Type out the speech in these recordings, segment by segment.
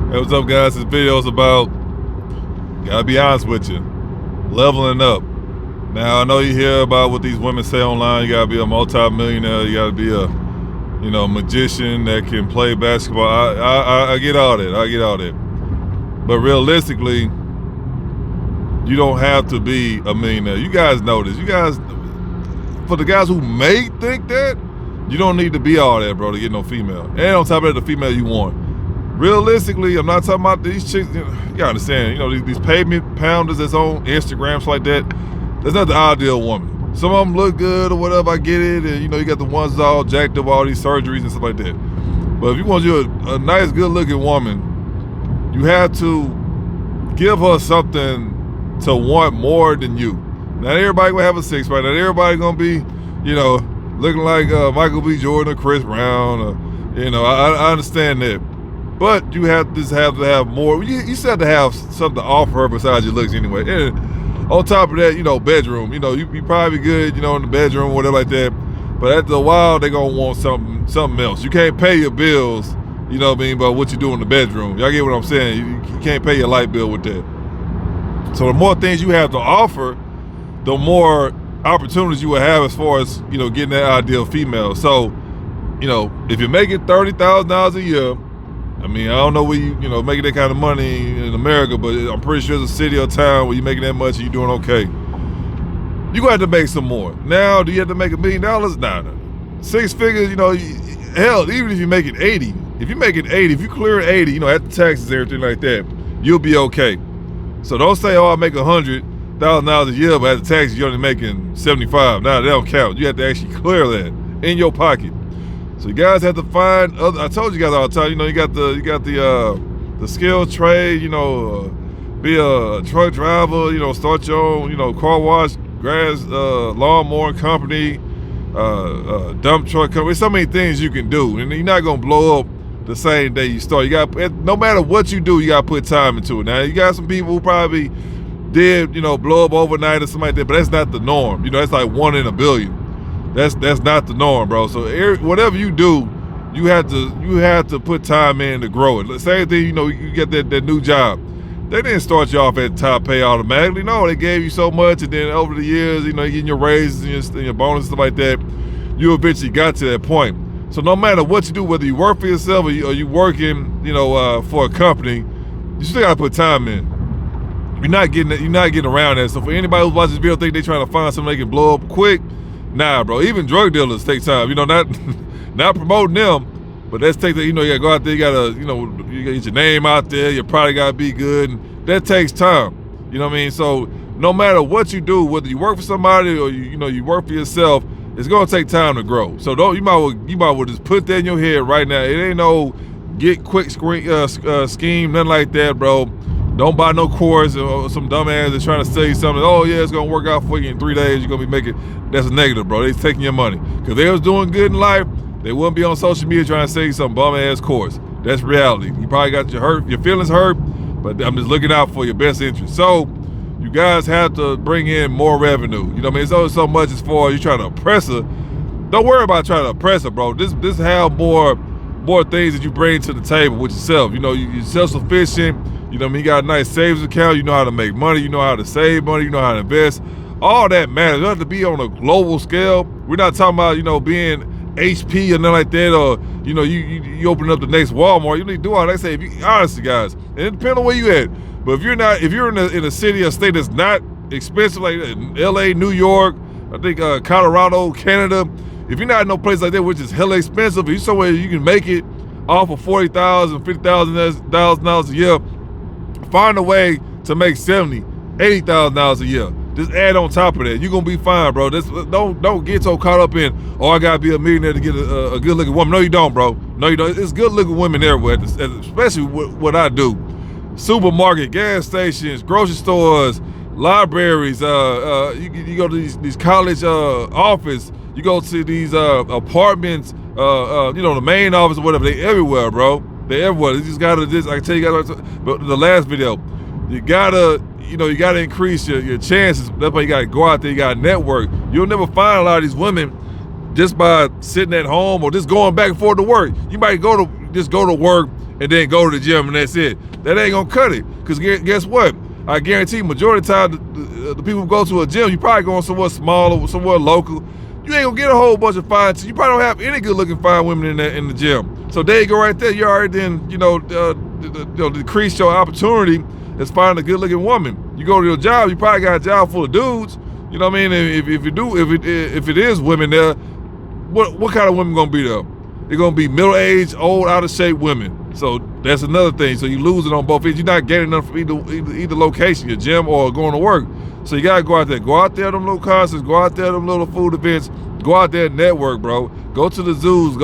Hey, what's up, guys? This video is about, gotta be honest with you, leveling up. Now, I know you hear about what these women say online. You gotta be a multi-millionaire. You gotta be a, magician that can play basketball. I get all that. I get all that. But realistically, you don't have to be a millionaire. You guys know this. You guys, for the guys who may think that, you don't need to be all that, bro, to get no female. And on top of that, the female you want. Realistically, I'm not talking about these chicks. You gotta understand, these pavement pounders that's on Instagrams like that, that's not the ideal woman. Some of them look good or whatever, I get it, and you got the ones all jacked up, all these surgeries and stuff like that. But if you want you a nice, good-looking woman, you have to give her something to want more than you. Not everybody gonna have a six-pack. Not everybody gonna be, looking like Michael B. Jordan or Chris Brown. I understand that. But you have to have more. You still have to have something to offer her besides your looks anyway. And on top of that, bedroom. You probably good, in the bedroom, whatever like that. But after a while, they're gonna want something else. You can't pay your bills, but what you do in the bedroom. Y'all get what I'm saying? You can't pay your light bill with that. So the more things you have to offer, the more opportunities you will have as far as, getting that ideal female. So, if you're making $30,000 a year, I don't know where you making that kind of money in America, but I'm pretty sure there's a city or town where you're making that much and you're doing okay. You're gonna have to make some more. Now, do you have to make $1 million? Nah. 6 figures, hell, even if you're making 80, if you clear 80, after taxes and everything like that, you'll be okay. So don't say, I make $100,000 a year, but after taxes, you're only making 75. Nah, they don't count. You have to actually clear that in your pocket. So you guys have to find other. I told you guys all the time. You got the skilled trade. Be a truck driver. Start your own. Car wash, grass, lawnmower company, dump truck company. There's so many things you can do, and you're not gonna blow up the same day you start. You got, no matter what you do, you gotta put time into it. Now you got some people who probably did blow up overnight or something like that, but that's not the norm. That's like 1 in a billion. That's not the norm, bro. So whatever you do, you have to put time in to grow it. Same thing, you get that new job. They didn't start you off at top pay automatically. No, they gave you so much, and then over the years, getting your raises and your bonuses, stuff like that, you eventually got to that point. So no matter what you do, whether you work for yourself or you working, for a company, you still gotta put time in. You're not getting around that. So for anybody who's watching this video, think they trying to find something they can blow up quick. Nah, bro. Even drug dealers take time. Not promoting them, but that's take that. You gotta go out there. You gotta get your name out there. Your product gotta be good, and that takes time. You know what I mean? So no matter what you do, whether you work for somebody or you work for yourself, it's gonna take time to grow. So you might well just put that in your head right now. It ain't no get quick scheme, nothing like that, bro. Don't buy no course or some dumbass that's trying to sell you something. Oh yeah, it's gonna work out for you in 3 days. You're gonna be making. That's a negative, bro. They're taking your money. Cause they was doing good in life, they wouldn't be on social media trying to sell you some bum ass course. That's reality. You probably got your feelings hurt, but I'm just looking out for your best interest. So you guys have to bring in more revenue. It's only so much as far as you trying to oppress her. Don't worry about trying to oppress her, bro. This have more things that you bring to the table with yourself. You're self-sufficient. You got a nice savings account. You know how to make money. You know how to save money. You know how to invest. All that matters. You don't have to be on a global scale. We're not talking about, being HP or nothing like that, or, you open up the next Walmart. You need to do all that. Honestly, guys, and it depends on where you at. But if you're in a city or state that's not expensive, like LA, New York, I think Colorado, Canada, if you're not in no place like that, which is hella expensive, if you're somewhere you can make it off of $40,000, $50,000 a year, find a way to make $70,000, $80,000 a year. Just add on top of that. You're gonna be fine, bro. Don't get so caught up in, I gotta be a millionaire to get a good looking woman. No, you don't, bro. No, you don't. It's good looking women everywhere, especially what I do. Supermarket, gas stations, grocery stores, libraries. You go to these college office. You go to these apartments. The main office or whatever. They everywhere, bro. They everywhere. You just gotta. I can tell you, but the last video, you gotta increase your chances. That's why you gotta go out there. You gotta network. You'll never find a lot of these women just by sitting at home or just going back and forth to work. You might go to work and then go to the gym and that's it. That ain't gonna cut it. Cause guess what? I guarantee majority of the time, the people who go to a gym, you probably going somewhere small or somewhere local. You ain't gonna get a whole bunch of fine. You probably don't have any good looking fine women in the gym. So there you go right there. You already then, decrease your opportunity as finding a good looking woman. You go to your job, you probably got a job full of dudes. You know what I mean? If it is women there, what kind of women gonna be there? They're gonna be middle-aged, old, out-of-shape women. So that's another thing. So you losing on both ends. You're not getting enough from either location, your gym or going to work. So you gotta go out there. Go out there to them little concerts, go out there to them little food events, go out there and network, bro. Go to the zoos,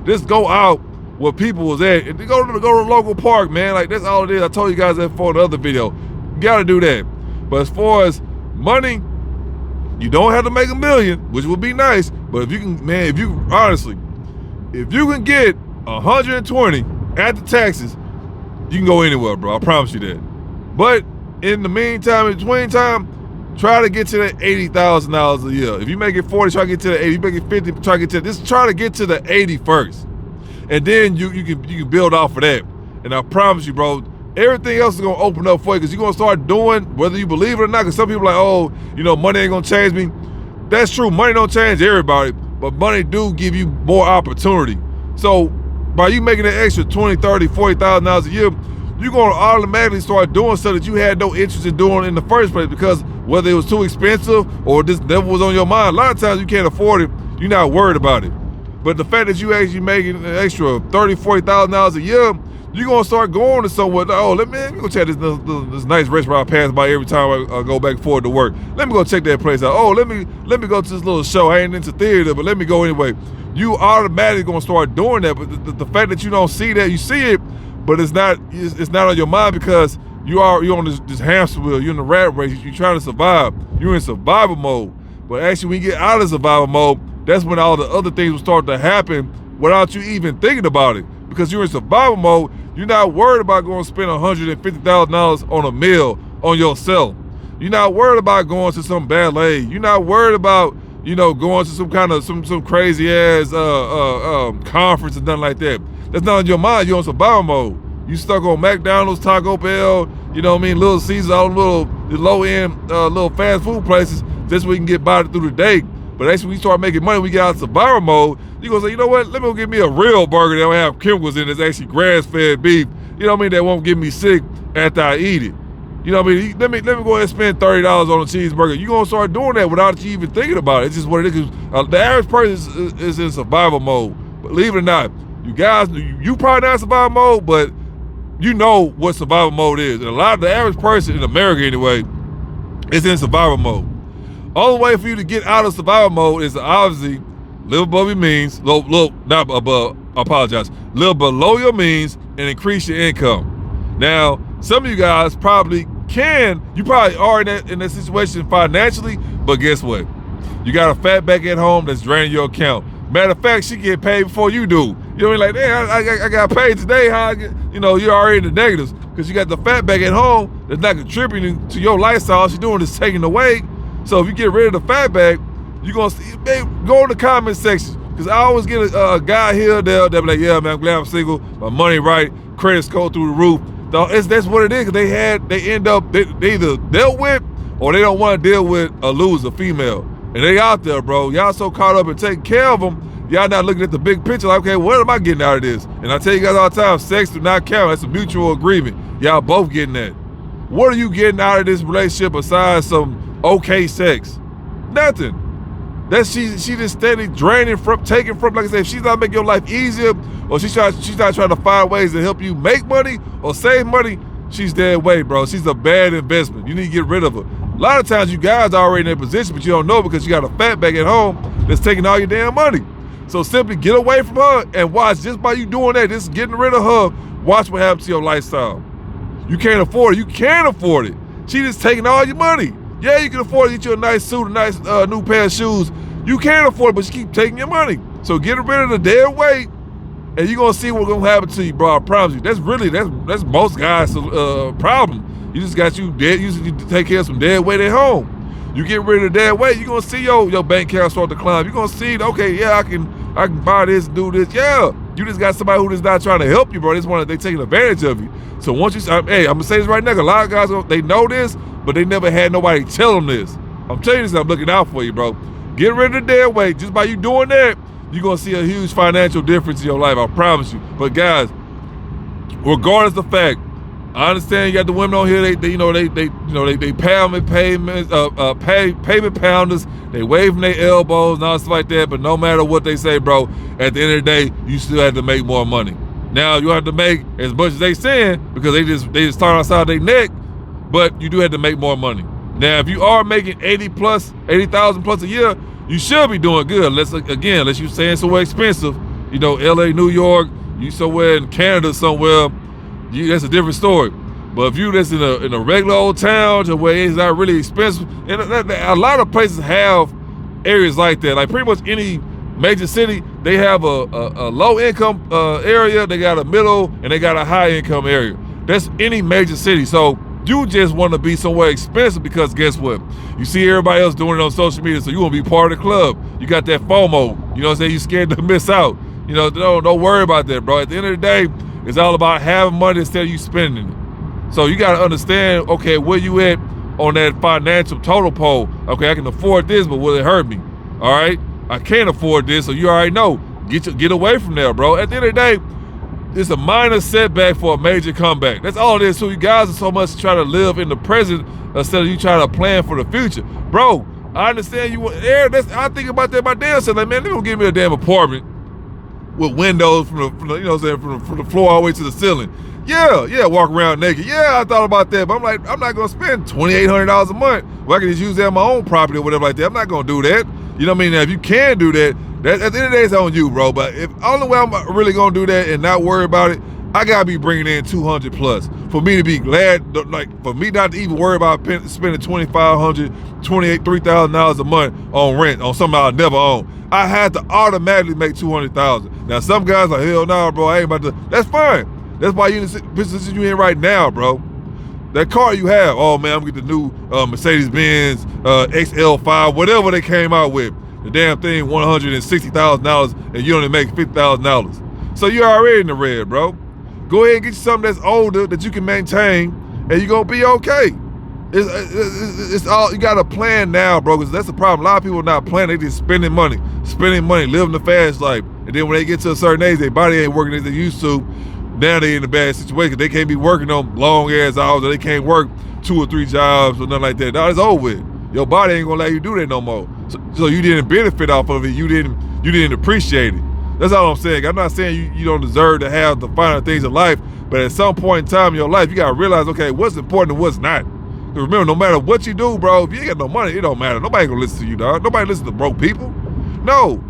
just go out where people was at. And go to the local park, man. Like that's all it is. I told you guys that for the other video. You gotta do that. But as far as money, you don't have to make $1 million, which would be nice. But if you can, honestly, if you can get 120 after taxes, you can go anywhere, bro. I promise you that. But in the meantime, in between time, try to get to that $80,000 a year. If you make it 40, try to get to the 80. If you make it 50, try to get to just try to get to the 80 first, and then you can build off of that. And I promise you, bro, everything else is gonna open up for you because you're gonna start doing whether you believe it or not. Because some people are like, oh, money ain't gonna change me. That's true. Money don't change everybody, but money do give you more opportunity. So by you making an extra $20,000, $30,000, $40,000 a year, you're gonna automatically start doing stuff that you had no interest in doing in the first place because whether it was too expensive or this never was on your mind, a lot of times you can't afford it, you're not worried about it. But the fact that you actually making an extra $30,000, $40,000 a year, you're gonna start going to somewhere. Oh, let me go check this nice restaurant I pass by every time I go back and forth to work. Let me go check that place out. Oh, let me go to this little show. I ain't into theater, but let me go anyway. You automatically gonna start doing that. But the fact that you don't see that, you see it, but it's not on your mind because you're on this hamster wheel. You're in the rat race. You're trying to survive. You're in survival mode. But actually, when you get out of survival mode, that's when all the other things will start to happen without you even thinking about it. Because you're in survival mode, you're not worried about going to spend $150,000 on a meal on yourself. You're not worried about going to some ballet. You're not worried about, going to some kind of some crazy ass conference and nothing like that. That's not on your mind. You're on survival mode. You stuck on McDonald's, Taco Bell, Little Caesars, all the low end little fast food places, just so we can get by through the day. But actually, when we start making money, we get out of survival mode. You're going to say, you know what? Let me go get me a real burger that don't have chemicals in it. It's actually grass-fed beef. That won't get me sick after I eat it. Let me go ahead and spend $30 on a cheeseburger. You're going to start doing that without you even thinking about it. It's just what it is. The average person is in survival mode. Believe it or not, you guys, you probably not in survival mode, but you know what survival mode is. And the average person in America anyway is in survival mode. Only way for you to get out of survival mode is to obviously live above your means, not above, I apologize, live below your means and increase your income. Now, some of you guys probably are in that situation financially, but guess what? You got a fat back at home that's draining your account. Matter of fact, she get paid before you do. Like, damn, I got paid today. How you're already in the negatives because you got the fat back at home that's not contributing to your lifestyle. All she's doing is taking away. So if you get rid of the fat bag, you're going to see, babe, go in the comment section. Because I always get a guy here, they'll be like, yeah, man, I'm glad I'm single. My money right, credit score through the roof. That's what it is, because they either dealt with or they don't want to deal with a loser female. And they out there, bro. Y'all so caught up in taking care of them, y'all not looking at the big picture like, okay, what am I getting out of this? And I tell you guys all the time, sex do not count. That's a mutual agreement. Y'all both getting that. What are you getting out of this relationship besides some okay sex? Nothing. She just steady draining from, taking from. Like I said, if she's not making your life easier, or she's not trying to find ways to help you make money or save money, she's dead weight, bro. She's a bad investment. You need to get rid of her. A lot of times you guys are already in that position, but you don't know because you got a fat back at home that's taking all your damn money. So simply get away from her and watch. Just by you doing that, just getting rid of her, watch what happens to your lifestyle. You can't afford it. You can't afford it. She just taking all your money. Yeah, you can afford to get you a nice suit, a nice new pair of shoes. You can't afford it, but she keep taking your money. So get rid of the dead weight, and you're gonna see what's gonna happen to you, bro. I promise you. That's most guys' problem. You just got you dead. You need to take care of some dead weight at home. You get rid of the dead weight, you're gonna see your bank account start to climb. You're gonna see, okay, yeah, I can buy this, do this. Yeah, You just got somebody who is not trying to help you, bro. They taking advantage of you. So once you, hey, I'm gonna say this right now. A lot of guys, they know this, but they never had nobody tell them this. I'm telling you this, I'm looking out for you, bro. Get rid of the dead weight. Just by you doing that, you're gonna see a huge financial difference in your life. I promise you. But guys, regardless of the fact, I understand you got the women on here. They pavement pounders. They waving their elbows and all stuff like that. But no matter what they say, bro, at the end of the day, you still have to make more money. Now you have to make as much as they saying because they just start outside their neck. But you do have to make more money. Now, if you are making 80,000 plus a year, you should be doing good. Unless you're saying somewhere expensive, LA, New York, you somewhere in Canada somewhere. That's a different story. But if you just in a regular old town to where it's not really expensive, and a lot of places have areas like that. Like pretty much any major city, they have a low income area, they got a middle, and they got a high income area. That's any major city. So you just want to be somewhere expensive because guess what? You see everybody else doing it on social media, so you want to be part of the club. You got that FOMO. You know what I'm saying? You scared to miss out. Don't worry about that, bro. At the end of the day, it's all about having money instead of you spending it. So you got to understand, okay, where you at on that financial total pole? Okay, I can afford this, but will it hurt me? All right? I can't afford this, so you already know. Get away from there, bro. At the end of the day, it's a minor setback for a major comeback. That's all it is. So you guys are so much trying to live in the present instead of you trying to plan for the future. Bro, I understand you want air. I think about that my damn self. Like, man, they don't give me a damn apartment with windows from the floor all the way to the ceiling. Yeah, walk around naked. Yeah, I thought about that, but I'm like, I'm not gonna spend $2,800 a month. Well, I can just use that on my own property or whatever like that. I'm not gonna do that. You know what I mean? Now, if you can do that, at the end of the day, it's on you, bro. But if only way I'm really gonna do that and not worry about it, I gotta be bringing in 200 plus for me to be glad. Like for me not to even worry about spending $2,500, $3,000 a month on rent on something I'll never own. I had to automatically make 200,000. Now some guys are hell no, bro. I ain't about to. That's fine. That's why you in the position you in right now, bro. That car you have, oh man, I'm gonna get the new Mercedes-Benz XL5, whatever they came out with. The damn thing, $160,000, and you only make $50,000. So you're already in the red, bro. Go ahead and get you something that's older that you can maintain, and you're gonna be okay. It's all you got to plan now, bro. Because that's the problem. A lot of people are not planning; they just spending money, living the fast life, and then when they get to a certain age, their body ain't working as they used to. Now they in a bad situation. They can't be working on long ass hours, or they can't work 2 or 3 jobs or nothing like that. Now it's over with. Your body ain't gonna let you do that no more. So you didn't benefit off of it. You didn't appreciate it. That's all I'm saying. I'm not saying you don't deserve to have the finer things in life, but at some point in time in your life, you gotta realize, okay, what's important and what's not. Remember, no matter what you do, bro, if you ain't got no money, it don't matter. Nobody gonna listen to you, dog. Nobody listen to broke people. No.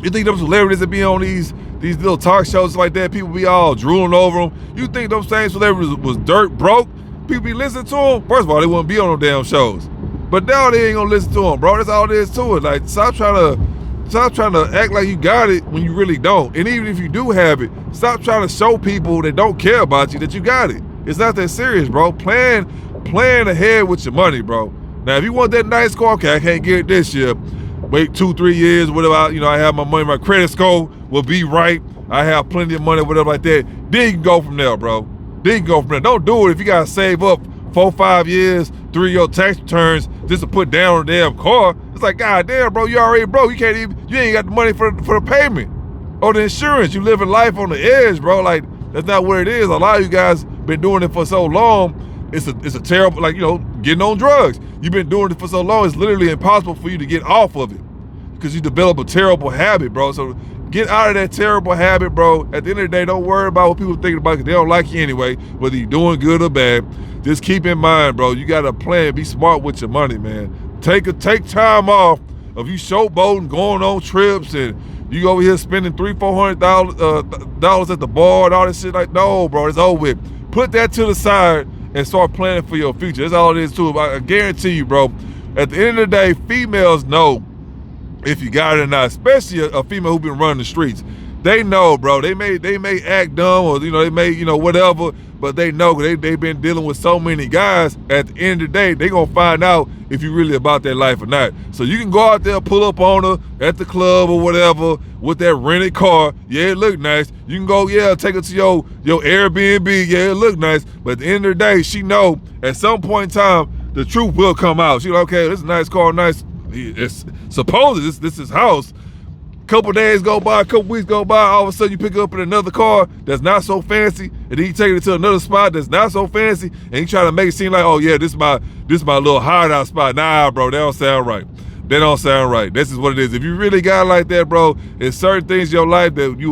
You think them celebrities that be on these little talk shows like that, people be all drooling over them. You think them same celebrities was dirt broke? People be listening to them? First of all, they wouldn't be on them damn shows. But now they ain't gonna listen to them, bro. That's all there is to it. Like, stop trying to act like you got it when you really don't. And even if you do have it, stop trying to show people that don't care about you that you got it. It's not that serious, bro. Plan ahead with your money, bro. Now, if you want that nice car, okay, I can't get it this year. Wait 2-3 years, whatever. I have my money, my credit score will be right. I have plenty of money, whatever like that. Then you can go from there, bro. Don't do it if you gotta save up 4-5 years, 3 of your tax returns just to put down on the damn car. It's like, god damn, bro, you already broke. You ain't got the money for the payment or the insurance. You living life on the edge, bro. Like, that's not what it is. A lot of you guys been doing it for so long. It's a terrible, like, getting on drugs. You've been doing it for so long, it's literally impossible for you to get off of it because you develop a terrible habit, bro. So get out of that terrible habit, bro. At the end of the day, don't worry about what people are thinking about because they don't like you anyway, whether you're doing good or bad. Just keep in mind, bro, you got to plan. Be smart with your money, man. Take time off of you showboating, going on trips, and you over here spending $300-$400 at the bar and all this shit. Like, no, bro, it's over with. Put that to the side and start planning for your future. That's all it is too. I guarantee you, bro, at the end of the day, females know if you got it or not, especially a female who been running the streets. they know, bro. They may act dumb, or they may whatever, but they know they've been dealing with so many guys. At the end of the day, they gonna find out if you really about that life or not. So you can go out there, pull up on her at the club or whatever with that rented car. Yeah, it look nice. You can go, take her to your Airbnb. Yeah, it look nice. But at the end of the day, she know at some point in time the truth will come out. She like, okay, this is a nice car, nice. It's supposedly this is house. Couple days go by, couple weeks go by, all of a sudden you pick up in another car that's not so fancy, and then you take it to another spot that's not so fancy, and you try to make it seem like, oh yeah, this is my little hideout spot. Nah, bro, that don't sound right. That don't sound right. This is what it is. If you really got it like that, bro, there's certain things in your life that you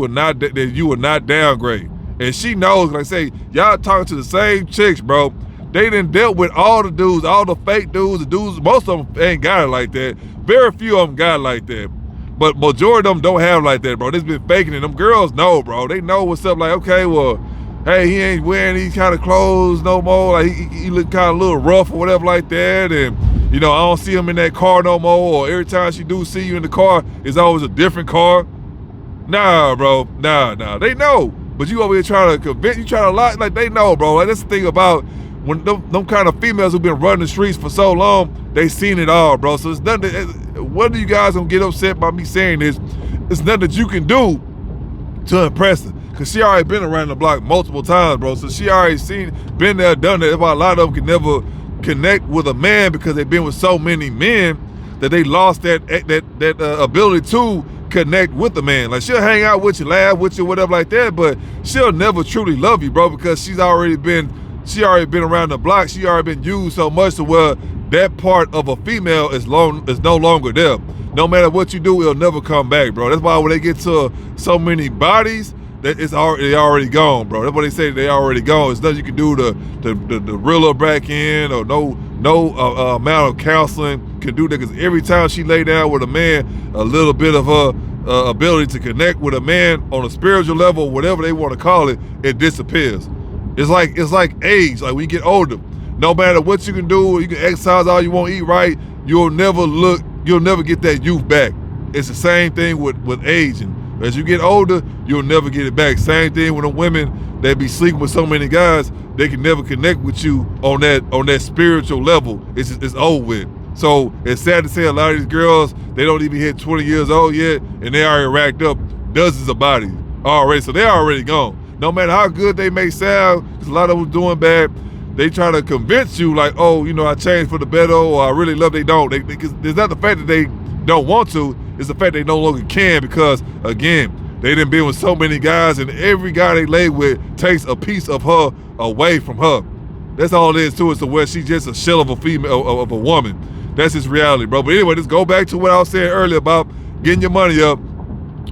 will not downgrade. And she knows, like I say, y'all talking to the same chicks, bro. They done dealt with all the dudes, all the fake dudes, the dudes, most of them ain't got it like that. Very few of them got it like that. But majority of them don't have like that, bro. They've been faking it. Them girls know, bro. They know what's up. Like, okay, well, hey, he ain't wearing these kind of clothes no more. Like, he look kind of a little rough or whatever like that. And, I don't see him in that car no more. Or every time she do see you in the car, it's always a different car. Nah, bro. Nah. They know. But you over here trying to convince, you trying to lie. Like, they know, bro. Like, that's the thing about when them kind of females who've been running the streets for so long, they seen it all, bro. So it's nothing. Whether you guys gonna get upset by me saying this, it's nothing that you can do to impress her. Cause she already been around the block multiple times, bro. So she already been there, done that. That's why a lot of them can never connect with a man, because they've been with so many men that they lost that ability to connect with a man. Like, she'll hang out with you, laugh with you, whatever like that, but she'll never truly love you, bro, because she already been around the block. She already been used so much to where that part of a female is no longer there. No matter what you do, it'll never come back, bro. That's why when they get to so many bodies, that they already gone, bro. That's what they say, they already gone. There's nothing you can do to reel her back in, or no amount of counseling can do that, because every time she lay down with a man, a little bit of her ability to connect with a man on a spiritual level, whatever they want to call it, it disappears. It's like age. Like, when you get older, no matter what you can do, you can exercise all you want, eat right, you'll never get that youth back. It's the same thing with aging. As you get older, you'll never get it back. Same thing with the women that be sleeping with so many guys, they can never connect with you on that spiritual level. It's over with. So it's sad to say a lot of these girls, they don't even hit 20 years old yet, and they already racked up dozens of bodies already. So they're already gone. No matter how good they may sound, because a lot of them doing bad, they try to convince you like, oh, I changed for the better, or I really love. They don't. Because there's not the fact that they don't want to, it's the fact they no longer can, because again, they done been with so many guys, and every guy they lay with takes a piece of her away from her. That's all it is to it. So where she's just a shell of a female, of a woman. That's just reality, bro. But anyway, just go back to what I was saying earlier about getting your money up.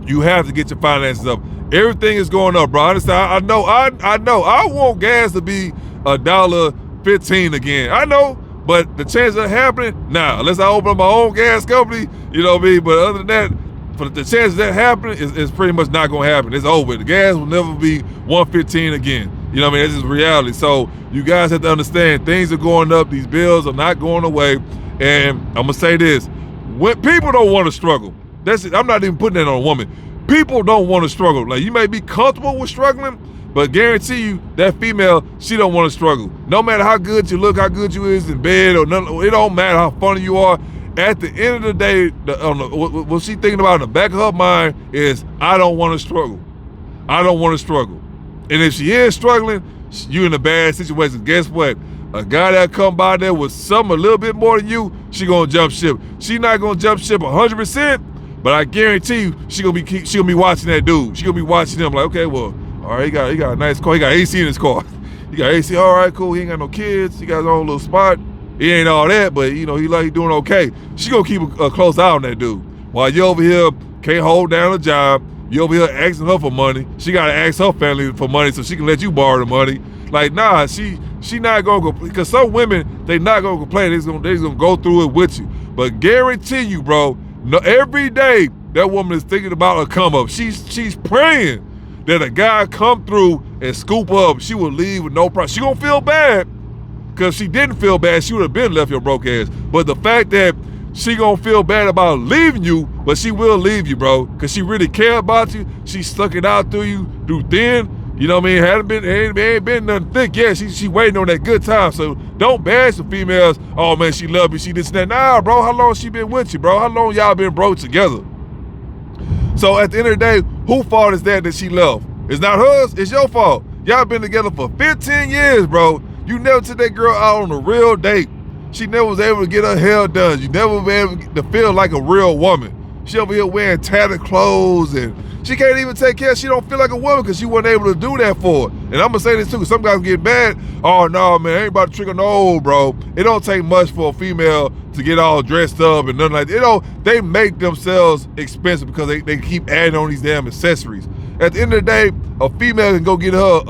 You have to get your finances up. Everything is going up, bro. I know. I want gas to be $1.15 again. I know, but the chance of that happening, nah. Unless I open up my own gas company, you know what I mean? But other than that, for the chance of that happening is pretty much not gonna happen. It's over. The gas will never be $1.15 again. You know what I mean? This is reality. So you guys have to understand, things are going up. These bills are not going away. And I'm gonna say this: when people don't want to struggle, that's it. I'm not even putting that on a woman. People don't want to struggle. Like, you may be comfortable with struggling, but guarantee you that female, she don't want to struggle. No matter how good you look, how good you is in bed, or nothing, it don't matter how funny you are. At the end of the day, what she thinking about in the back of her mind is, I don't want to struggle. I don't want to struggle. And if she is struggling, you in a bad situation. Guess what? A guy that come by there with something a little bit more than you, she gonna jump ship. She not gonna jump ship 100%. But I guarantee you, she gonna be watching that dude. She gonna be watching him like, okay, well, all right, he got a nice car. He got AC in his car. He got AC. All right, cool. He ain't got no kids. He got his own little spot. He ain't all that, but he doing okay. She gonna keep a close eye on that dude. While you over here can't hold down a job, you over here asking her for money. She gotta ask her family for money so she can let you borrow the money. Like, nah, she not gonna go, because some women, they not gonna complain. They just gonna go through it with you. But guarantee you, bro. No, every day that woman is thinking about a come up. She's praying that a guy come through and scoop up. She will leave with no problem. She gonna feel bad, because if she didn't feel bad, she would have been left your broke ass. But the fact that she gonna feel bad about leaving you, but she will leave you, bro, because she really care about you. She stuck it out through you through thin. You know what I mean? Ain't been nothing thick yet. She waiting on that good time. So don't bash the females. Oh man, she love you. She this and that. Nah, bro. How long she been with you, bro? How long y'all been broke together? So at the end of the day, whose fault is that she left? It's not hers. It's your fault. Y'all been together for 15 years, bro. You never took that girl out on a real date. She never was able to get her hair done. You never been able to feel like a real woman. She over here wearing tattered clothes and she can't even take care. She don't feel like a woman because she wasn't able to do that for her. And I'm gonna say this too, because some guys get mad. Oh no, man, ain't about to trigger no, bro. It don't take much for a female to get all dressed up and nothing like that. You know, they make themselves expensive because they keep adding on these damn accessories. At the end of the day, a female can go get her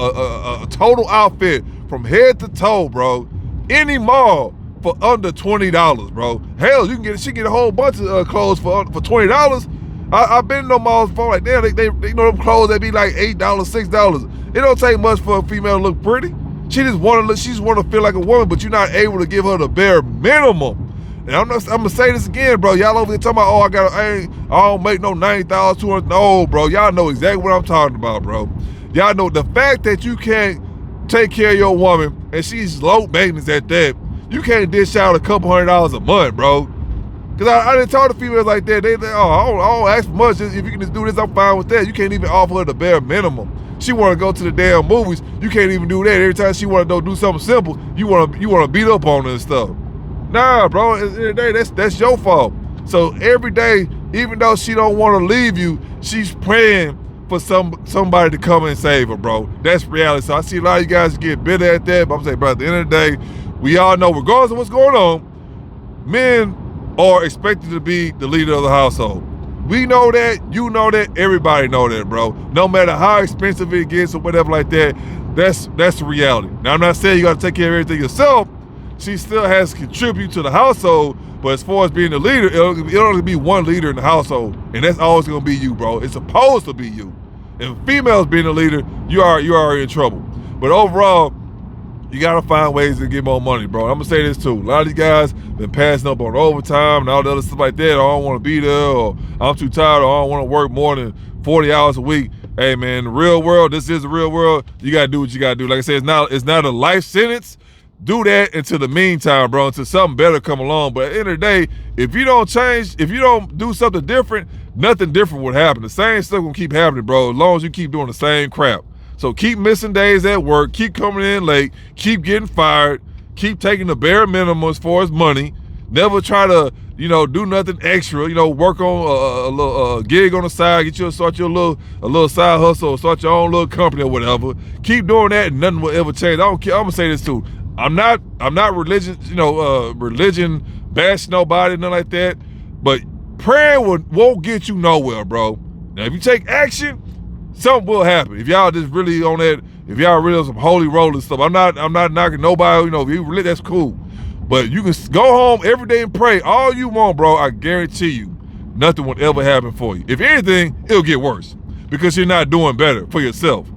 a total outfit from head to toe, bro, any mall for under $20, bro. Hell, she get a whole bunch of clothes for $20. I've been in no malls before, like damn, they you know them clothes that be like $8, $6. It don't take much for a female to look pretty. She just want to feel like a woman, but you're not able to give her the bare minimum. And I'm gonna say this again, bro. Y'all over there talking about, oh, I don't make no $90,200. No, bro. Y'all know exactly what I'm talking about, bro. Y'all know the fact that you can't take care of your woman and she's low maintenance at that. You can't dish out a couple $100 a month, bro. Cause I didn't talk to females like that. They I don't ask for much. If you can just do this, I'm fine with that. You can't even offer her the bare minimum. She want to go to the damn movies. You can't even do that. Every time she want to do something simple, you want to beat up on her and stuff. Nah, bro. At the end of the day, that's your fault. So every day, even though she don't want to leave you, she's praying for somebody to come and save her, bro. That's reality. So I see a lot of you guys get bitter at that, but I'm saying, bro, at the end of the day, we all know, regardless of what's going on, men are expected to be the leader of the household. We know that, you know that, everybody know that, bro. No matter how expensive it gets or whatever like that, that's the reality. Now, I'm not saying you got to take care of everything yourself. She still has to contribute to the household, but as far as being the leader, it'll only be one leader in the household, and that's always gonna be you, bro. It's supposed to be you. If females being the leader, you are in trouble. But overall, you gotta find ways to get more money, bro. I'm gonna say this too. A lot of these guys been passing up on overtime and all the other stuff like that. I don't want to be there, or I'm too tired, or I don't want to work more than 40 hours a week. Hey man, the real world, this is the real world. You gotta do what you gotta do. Like I said, it's not a life sentence. Do that until the meantime, bro, until something better come along. But at the end of the day, if you don't change, if you don't do something different, nothing different would happen. The same stuff gonna keep happening, bro, as long as you keep doing the same crap. So keep missing days at work, keep coming in late, keep getting fired, keep taking the bare minimum as far as money. Never try to, do nothing extra. Work on a little gig on the side, start your little side hustle, or start your own little company or whatever. Keep doing that, and nothing will ever change. I don't care. I'm gonna say this too. I'm not religion bash nobody, nothing like that. But praying won't get you nowhere, bro. Now, if you take action, something will happen. If y'all just really on that, if y'all really on some holy roll and stuff, I'm not knocking nobody. If you really, that's cool. But you can go home every day and pray all you want, bro. I guarantee you, nothing will ever happen for you. If anything, it'll get worse because you're not doing better for yourself.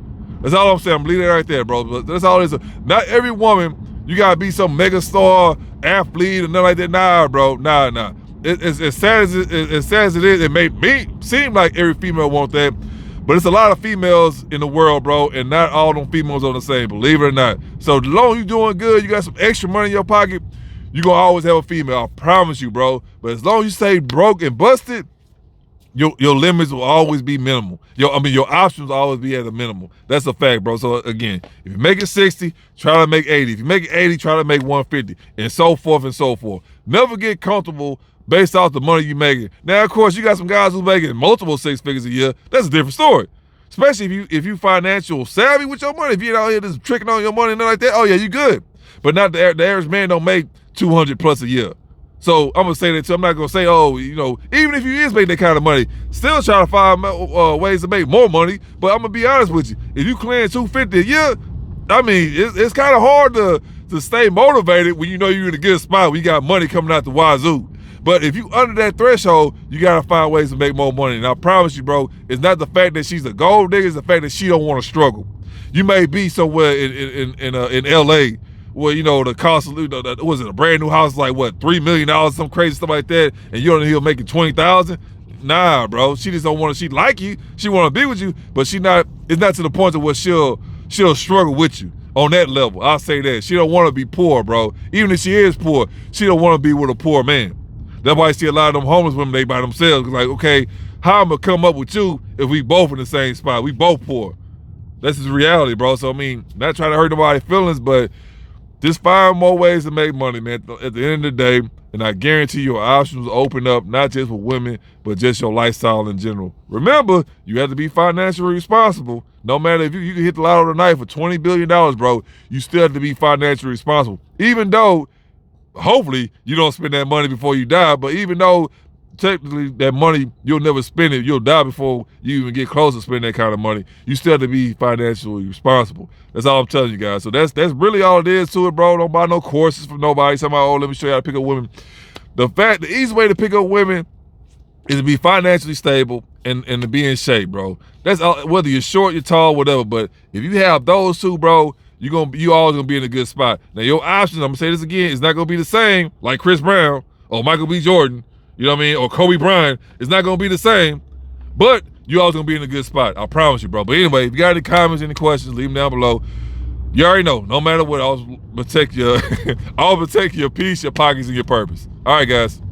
That's all I'm saying. I'm leaving it right there, bro. But that's all it is. Not every woman, you gotta be some mega star athlete or nothing like that. Nah, bro. Nah. As sad as it is, it may seem like every female wants that. But it's a lot of females in the world, bro, and not all them females are the same, believe it or not. So as long as you're doing good, you got some extra money in your pocket, you're going to always have a female. I promise you, bro. But as long as you stay broke and busted, your limits will always be minimal. Your options will always be at a minimum. That's a fact, bro. So again, if you make it 60, try to make 80. If you make it 80, try to make 150, and so forth and so forth. Never get comfortable based off the money you making. Now, of course, you got some guys who's making multiple six figures a year. That's a different story. Especially if you financial savvy with your money. If you're out here just tricking on your money and nothing like that, oh yeah, you good. But not the average man don't make 200 plus a year. So I'm gonna say that too. I'm not gonna say, even if you is making that kind of money, still try to find ways to make more money. But I'm gonna be honest with you. If you clearing 250 a year, I mean, it's kind of hard to stay motivated when you know you're in a good spot when you got money coming out the wazoo. But if you under that threshold, you gotta find ways to make more money. And I promise you, bro, it's not the fact that she's a gold digger, it's the fact that she don't want to struggle. You may be somewhere in LA well, you know, the cost of, was it a brand new house, like what, $3 million, some crazy stuff like that, and you're on the hill making 20,000? Nah, bro. She just don't want to. She like you. She want to be with you, but it's not to the point of where she'll struggle with you on that level. I'll say that. She don't want to be poor, bro. Even if she is poor, she don't want to be with a poor man. That's why I see a lot of them homeless women, they by themselves. Like, okay, how I'm gonna come up with you if we both in the same spot? We both poor. That's just reality, bro. So I mean, not trying to hurt nobody's feelings, but just find more ways to make money, man. At the end of the day, and I guarantee your options will open up, not just with women, but just your lifestyle in general. Remember, you have to be financially responsible. No matter if you can hit the lotto tonight for $20 billion, bro, you still have to be financially responsible. Even though, hopefully, you don't spend that money before you die, but even though technically that money, you'll never spend it, you'll die before you even get close to spending that kind of money, you still have to be financially responsible. That's all I'm telling you guys. So that's really all it is to it, bro. Don't buy no courses from nobody. Somebody, oh, let me show you how to pick up women. The easy way to pick up women is to be financially stable and to be in shape, bro. That's all, whether you're short, you're tall, whatever. But if you have those two, bro, you always gonna be in a good spot. Now your options, I'm gonna say this again, it's not gonna be the same like Chris Brown or Michael B. Jordan, you know what I mean, or Kobe Bryant. It's not gonna be the same, but you always gonna be in a good spot. I promise you, bro. But anyway, if you got any comments, any questions, leave them down below. You already know, no matter what, I'll protect your peace, your pockets, and your purpose. All right, guys.